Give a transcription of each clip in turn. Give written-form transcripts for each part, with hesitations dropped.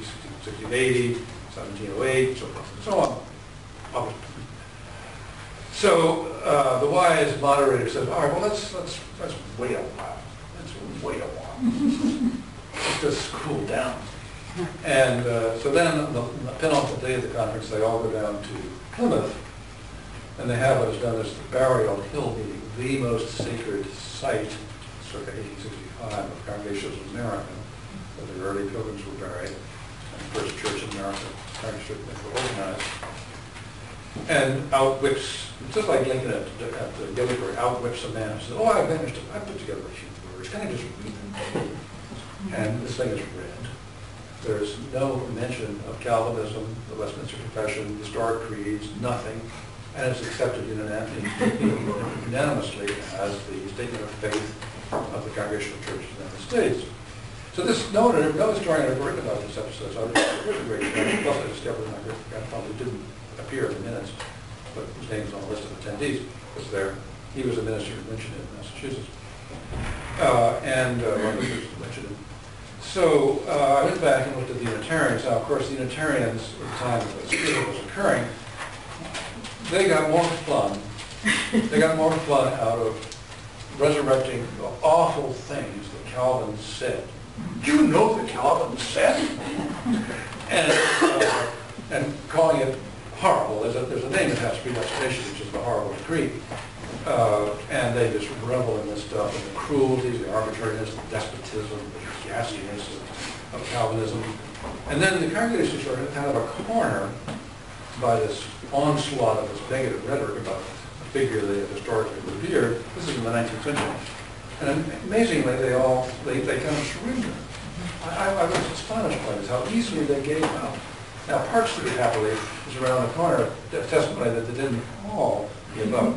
1680, 1708, so forth and so on. Published. So the wise moderator says, all right, well, let's wait a while. Let's wait a while. Let's just cool down. And so then on the penultimate day of the conference, they all go down to Plymouth, and they have what is known as the Burial Hill meeting, the most sacred site, circa 1865, of Congregational America, where the early pilgrims were buried, and the first church in America, Congregational were organized. And outwhips, just like Lincoln at Gettysburg, outwhips a man who says, oh, I put together a few words, can I just read them? And this thing is read. There's no mention of Calvinism, the Westminster Confession, historic creeds, nothing, and it's accepted unanimously as the statement of faith of the Congregational Church of the United States. So this, no historian ever written about this episode, so it was a great thing. Plus I discovered that probably didn't appear in the minutes, but his name is on the list of attendees. Was there. He was a minister who mentioned it in Massachusetts. Mentioned it. So I went back and looked at the Unitarians. Now, of course, the Unitarians, at the time that the schism was occurring, they got more fun. They got more fun out of resurrecting the awful things that Calvin said. Do you know that Calvin said? And calling it horrible. There's a name that has predestination, which is the horrible decree. And they just revel in this stuff, and the cruelties, the arbitrariness, the despotism, the ghastliness of Calvinism. And then the Congregational Church kind of a corner by this onslaught of this negative rhetoric about a figure they had historically revered. This is in the 19th century. And amazingly, they kind of surrendered. I was astonished by this, how easily they gave up. Now, Park Street, happily, is around the corner, testimony that they didn't all give up.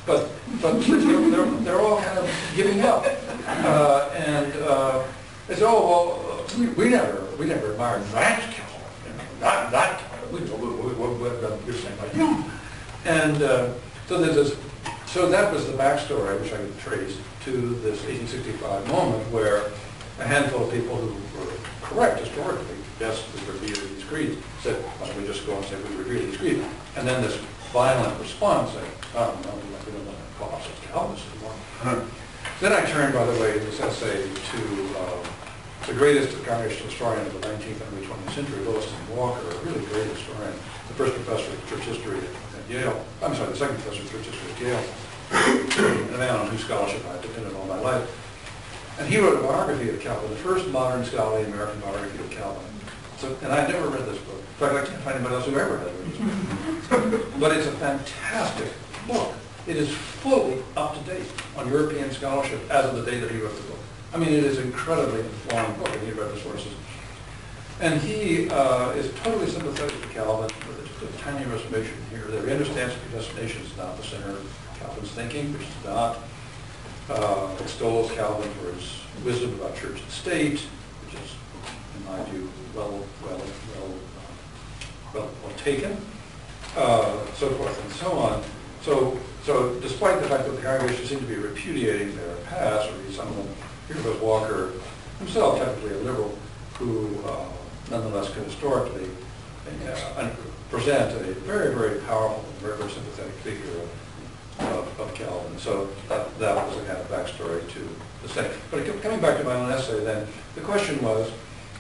But they're all kind of giving up. They say, oh, well, we never admired that Calvin. Not that Calvin. We're saying like you. And so that was the backstory, which I could trace to this 1865 moment where a handful of people who were correct historically, yes, we revere these creeds, said, why don't we just go and say we revere these creeds? And then this violent response saying, oh, no, we don't want to call ourselves Calvinists anymore. Then I turned, by the way, in this essay to the greatest Congregational historian of the 19th and early 20th century, Williston Walker, a really great historian, the first professor of church history at Yale. I'm sorry, the second professor of church history at Yale, a man on whose scholarship I've depended all my life. And he wrote a biography of Calvin, the first modern scholarly American biography of Calvin. So, and I've never read this book. In fact, I can't find anybody else who ever has read this book. But it's a fantastic book. It is fully up to date on European scholarship as of the day that he wrote the book. I mean, it is an incredibly long book, and he read the sources. And he is totally sympathetic to Calvin, with just a tiny reservation here. That he understands predestination is not the center of Calvin's thinking, which is not. Extols Calvin for his wisdom about church and state, which is, in my view, well taken, so forth and so on. So despite the fact that the congregation seemed to be repudiating their past, or at least some of them, here was Walker himself, technically a liberal, who nonetheless could historically present a very, very powerful and very, very sympathetic figure of Calvin. So that was a kind of backstory to the thing. But coming back to my own essay then, the question was,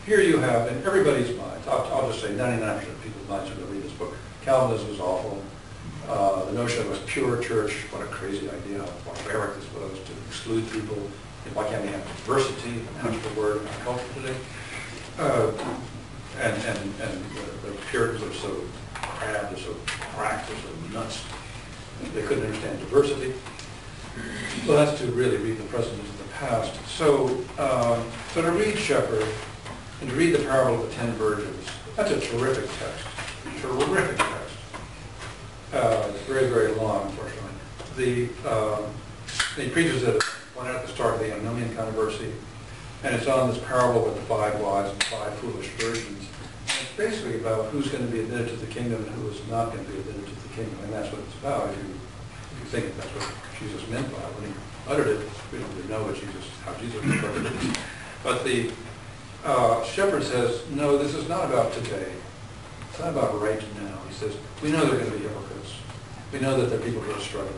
here you have, in everybody's minds, I'll just say 99% of people's minds when they read this book, Calvinism is awful. The notion of a pure church, what a crazy idea, how barbaric this was to exclude people. Why can't we have diversity? How's the word in our culture today? And the Puritans are so crabbed, they're so cracked, they're so nuts. They couldn't understand diversity. Well, that's to really read the present into the past. So to read Shepherd and to read the parable of the 10 virgins, that's a terrific text. Terrific text. It's very, very long, unfortunately. He preaches it one at the start of the Antinomian controversy, and it's on this parable with the 5 wise and 5 foolish virgins. And it's basically about who's going to be admitted to the kingdom and who is not going to be admitted to the kingdom, and that's what it's about. If you think that's what Jesus meant by it when he uttered it, we don't really know how Jesus interpreted it. But Shepherd says, no, this is not about today. It's not about right now. He says, we know there are going to be hypocrites. We know that there are people who are struggling.